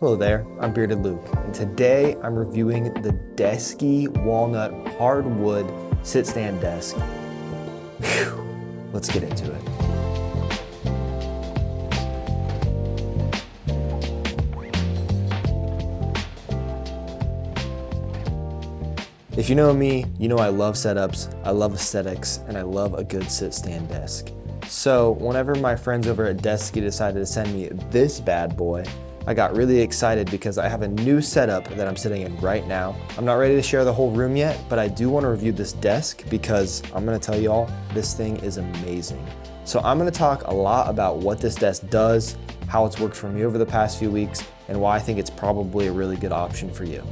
Hello there, I'm Bearded Luke, and today I'm reviewing the Desky Walnut Hardwood Sit Stand Desk. Whew. Let's get into it. If you know me, you know I love setups, I love aesthetics, and I love a good sit-stand desk. So whenever my friends over at Desky decided to send me this bad boy, I got really excited because I have a new setup that I'm sitting in right now. I'm not ready to share the whole room yet, but I do want to review this desk because I'm going to tell you all, this thing is amazing. So I'm going to talk a lot about what this desk does, how it's worked for me over the past few weeks, and why I think it's probably a really good option for you.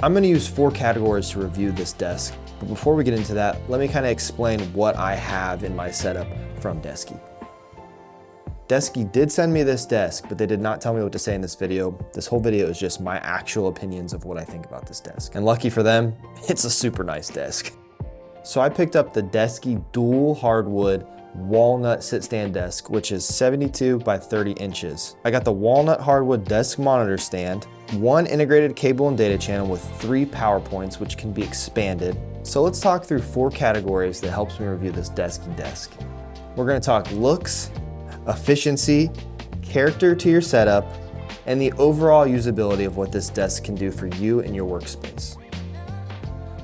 I'm going to use 4 categories to review this desk, but before we get into that, let me kind of explain what I have in my setup from Desky. Desky did send me this desk, but they did not tell me what to say in this video. This whole video is just my actual opinions of what I think about this desk. And lucky for them, it's a super nice desk. So I picked up the Desky Dual Hardwood Walnut Sit-Stand Desk, which is 72 by 30 inches. I got the Walnut Hardwood Desk Monitor Stand, 1 integrated cable and data channel with 3 power points, which can be expanded. So let's talk through 4 categories that helps me review this Desky desk. We're gonna talk looks, efficiency, character to your setup, and the overall usability of what this desk can do for you and your workspace.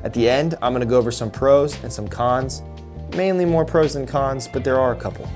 At the end, I'm going to go over some pros and some cons, mainly more pros than cons, but there are a couple.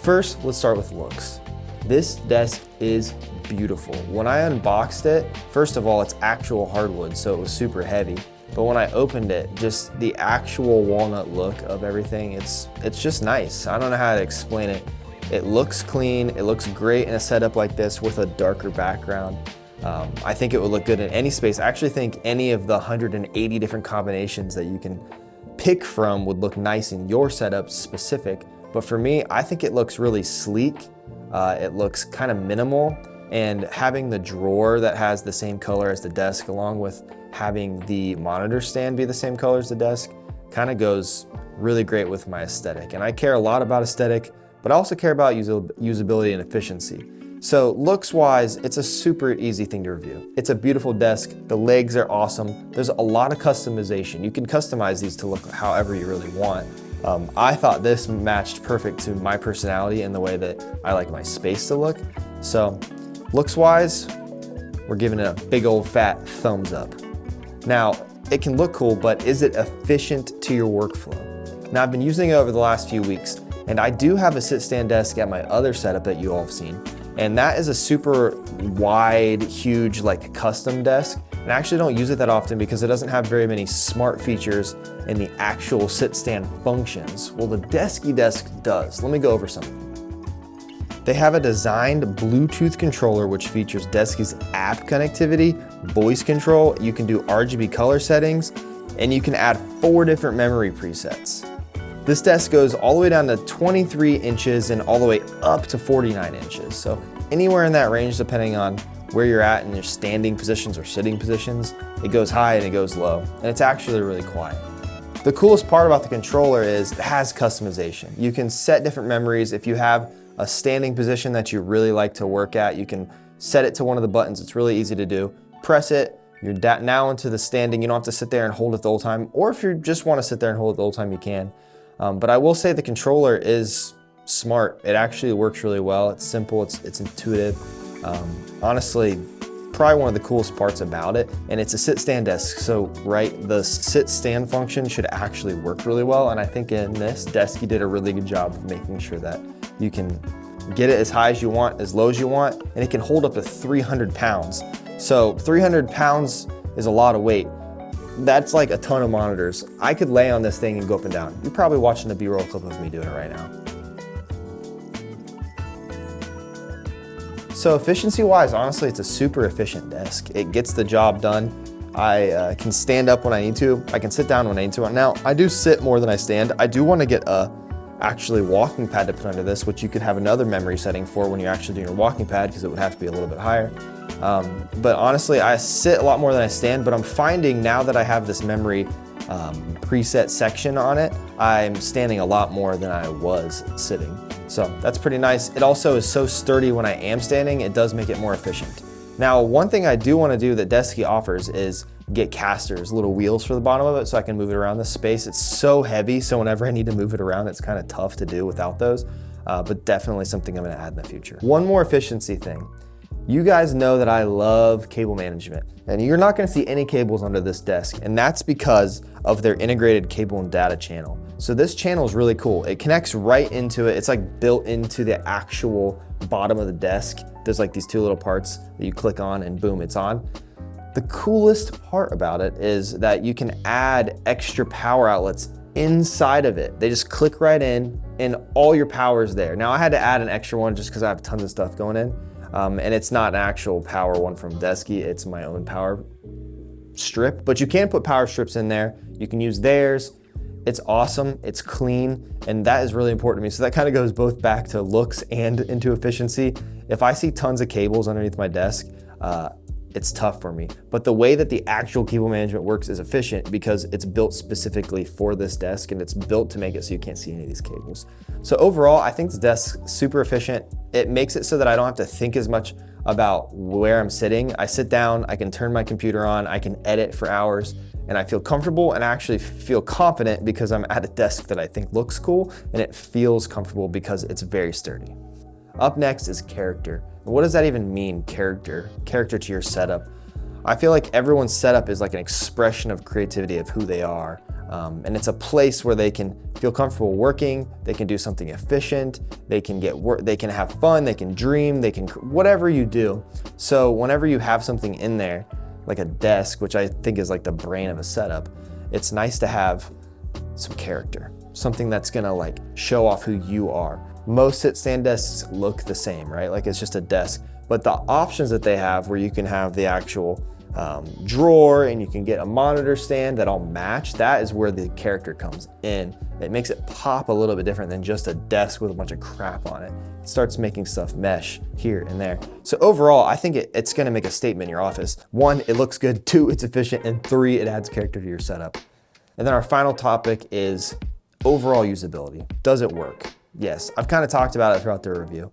First, let's start with looks. This desk is beautiful. When I unboxed it, first of all, it's actual hardwood, so it was super heavy. But when I opened it, just the actual walnut look of everything, it's just nice. I don't know how to explain it. It looks clean, it looks great in a setup like this with a darker background. I think it would look good in any space. I actually think any of the 180 different combinations that you can pick from would look nice in your setup specific. But for me, I think it looks really sleek. It looks kind of minimal, and having the drawer that has the same color as the desk along with having the monitor stand be the same color as the desk kind of goes really great with my aesthetic. And I care a lot about aesthetic, but I also care about usability and efficiency. So looks wise, it's a super easy thing to review. It's a beautiful desk, the legs are awesome. There's a lot of customization. You can customize these to look however you really want. I thought this matched perfect to my personality and the way that I like my space to look. So looks wise, we're giving it a big old fat thumbs up. Now, it can look cool, but is it efficient to your workflow? Now I've been using it over the last few weeks, and I do have a sit-stand desk at my other setup that you all have seen. And that is a super wide, huge, like custom desk. And I actually don't use it that often because it doesn't have very many smart features in the actual sit-stand functions. Well, the Desky desk does. Let me go over some of them. They have a designed Bluetooth controller which features Desky's app connectivity, voice control, you can do RGB color settings, and you can add 4 different memory presets. This desk goes all the way down to 23 inches and all the way up to 49 inches. So anywhere in that range, depending on where you're at in your standing positions or sitting positions, it goes high and it goes low. And it's actually really quiet. The coolest part about the controller is it has customization. You can set different memories. If you have a standing position that you really like to work at, you can set it to one of the buttons. It's really easy to do. Press it, you're now into the standing. You don't have to sit there and hold it the whole time. Or if you just want to sit there and hold it the whole time, you can. But I will say the controller is smart. It actually works really well. It's simple, it's intuitive. Honestly, probably one of the coolest parts about it. And it's a sit-stand desk, so the sit-stand function should actually work really well. And I think in this, Desky did a really good job of making sure that you can get it as high as you want, as low as you want, and it can hold up to 300 pounds. So 300 pounds is a lot of weight. That's like a ton of monitors. I could lay on this thing and go up and down. You're probably watching a B-roll clip of me doing it right now. So efficiency-wise, honestly, it's a super efficient desk. It gets the job done. I can stand up when I need to. I can sit down when I need to. Now, I do sit more than I stand. I do want to get a actually walking pad to put under this, which you could have another memory setting for when you're actually doing your walking pad because it would have to be a little bit higher. But honestly, I sit a lot more than I stand, but I'm finding now that I have this memory preset section on it, I'm standing a lot more than I was sitting. So that's pretty nice. It also is so sturdy when I am standing, it does make it more efficient. Now, one thing I do want to do that Desky offers is get casters, little wheels for the bottom of it so I can move it around the space. It's so heavy, so whenever I need to move it around, it's kind of tough to do without those, but definitely something I'm going to add in the future. One more efficiency thing. You guys know that I love cable management, and you're not going to see any cables under this desk, and that's because of their integrated cable and data channel. So this channel is really cool. It connects right into it. It's like built into the actual bottom of the desk. There's like these two little parts that you click on and boom, it's on. The coolest part about it is that you can add extra power outlets inside of it. They just click right in and all your power is there. Now I had to add an extra one just because I have tons of stuff going in. And it's not an actual power one from Desky, it's my own power strip, but you can put power strips in there. You can use theirs. It's awesome, it's clean, and that is really important to me. So that kind of goes both back to looks and into efficiency. If I see tons of cables underneath my desk, it's tough for me. But the way that the actual cable management works is efficient because it's built specifically for this desk and it's built to make it so you can't see any of these cables. So overall, I think this desk's super efficient. It makes it so that I don't have to think as much about where I'm sitting. I sit down, I can turn my computer on, I can edit for hours, and I feel comfortable and I actually feel confident because I'm at a desk that I think looks cool and it feels comfortable because it's very sturdy. Up next is character. What does that even mean, character? Character to your setup. I feel like everyone's setup is like an expression of creativity of who they are. And it's a place where they can feel comfortable working, they can do something efficient, they can they can have fun, they can dream, they can, whatever you do. So whenever you have something in there, like a desk, which I think is like the brain of a setup, it's nice to have some character, something that's gonna like show off who you are. Most sit-stand desks look the same, right? Like it's just a desk, but the options that they have where you can have the actual drawer and you can get a monitor stand that all match, that is where the character comes in. It makes it pop a little bit different than just a desk with a bunch of crap on it. It starts making stuff mesh here and there. So overall, I think it's gonna make a statement in your office. 1, it looks good, 2, it's efficient, and 3, it adds character to your setup. And then our final topic is overall usability. Does it work? Yes, I've kind of talked about it throughout the review.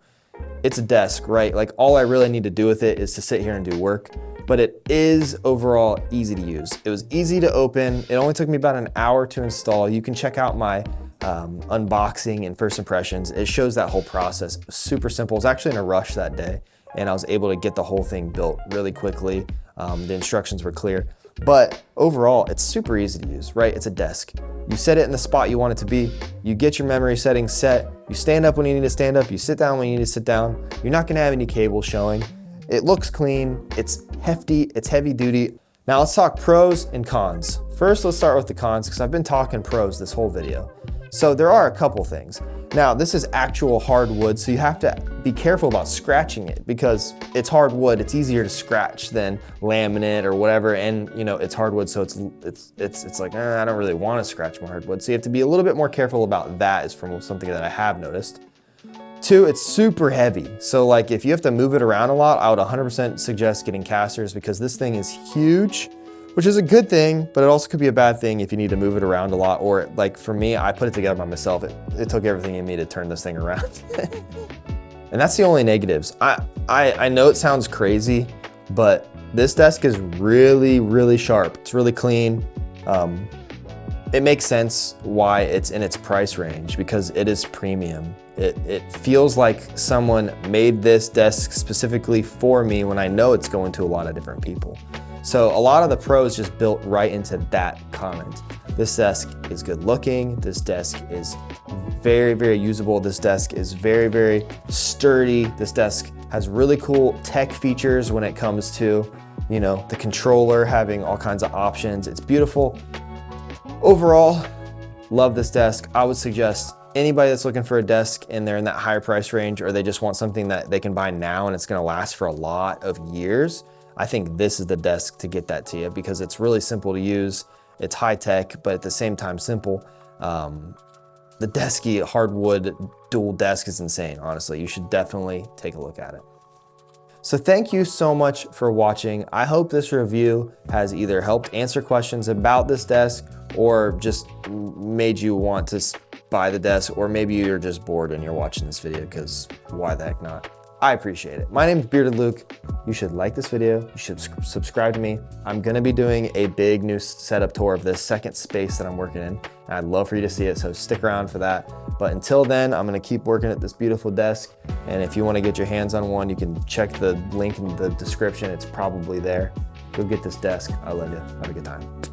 It's a desk, right? Like all I really need to do with it is to sit here and do work, but it is overall easy to use. It was easy to open. It only took me about an hour to install. You can check out my unboxing and first impressions. It shows that whole process. It was super simple. I was actually in a rush that day and I was able to get the whole thing built really quickly. The instructions were clear. But overall, it's super easy to use, right? It's a desk. You set it in the spot you want it to be. You get your memory settings set. You stand up when you need to stand up. You sit down when you need to sit down. You're not gonna have any cables showing. It looks clean. It's hefty. It's heavy duty. Now let's talk pros and cons. First, let's start with the cons because I've been talking pros this whole video. So there are a couple things. Now this is actual hardwood, so you have to be careful about scratching it because it's hardwood. It's easier to scratch than laminate or whatever, and you know it's hardwood, so it's like I don't really want to scratch my hardwood. So you have to be a little bit more careful about that. Is from something that I have noticed. 2, it's super heavy. So like if you have to move it around a lot, I would 100% suggest getting casters because this thing is huge, which is a good thing, but it also could be a bad thing if you need to move it around a lot. Or like for me, I put it together by myself. It took everything in me to turn this thing around. And that's the only negatives. I know it sounds crazy, but this desk is really, really sharp. It's really clean. It makes sense why it's in its price range because it is premium. It feels like someone made this desk specifically for me when I know it's going to a lot of different people. So a lot of the pros just built right into that comment. This desk is good looking. This desk is very, very usable. This desk is very, very sturdy. This desk has really cool tech features when it comes to, you know, the controller having all kinds of options. It's beautiful. Overall, love this desk. I would suggest anybody that's looking for a desk and they're in that higher price range or they just want something that they can buy now and it's gonna last for a lot of years, I think this is the desk to get that to you because it's really simple to use. It's high tech, but at the same time simple. The Desky hardwood dual desk is insane, honestly. You should definitely take a look at it. So thank you so much for watching. I hope this review has either helped answer questions about this desk or just made you want to buy the desk, or maybe you're just bored and you're watching this video because why the heck not? I appreciate it. My name is Bearded Luke. You should like this video. You should subscribe to me. I'm gonna be doing a big new setup tour of this second space that I'm working in. And I'd love for you to see it, so stick around for that. But until then, I'm gonna keep working at this beautiful desk. And if you wanna get your hands on one, you can check the link in the description. It's probably there. Go get this desk. I love you. Have a good time.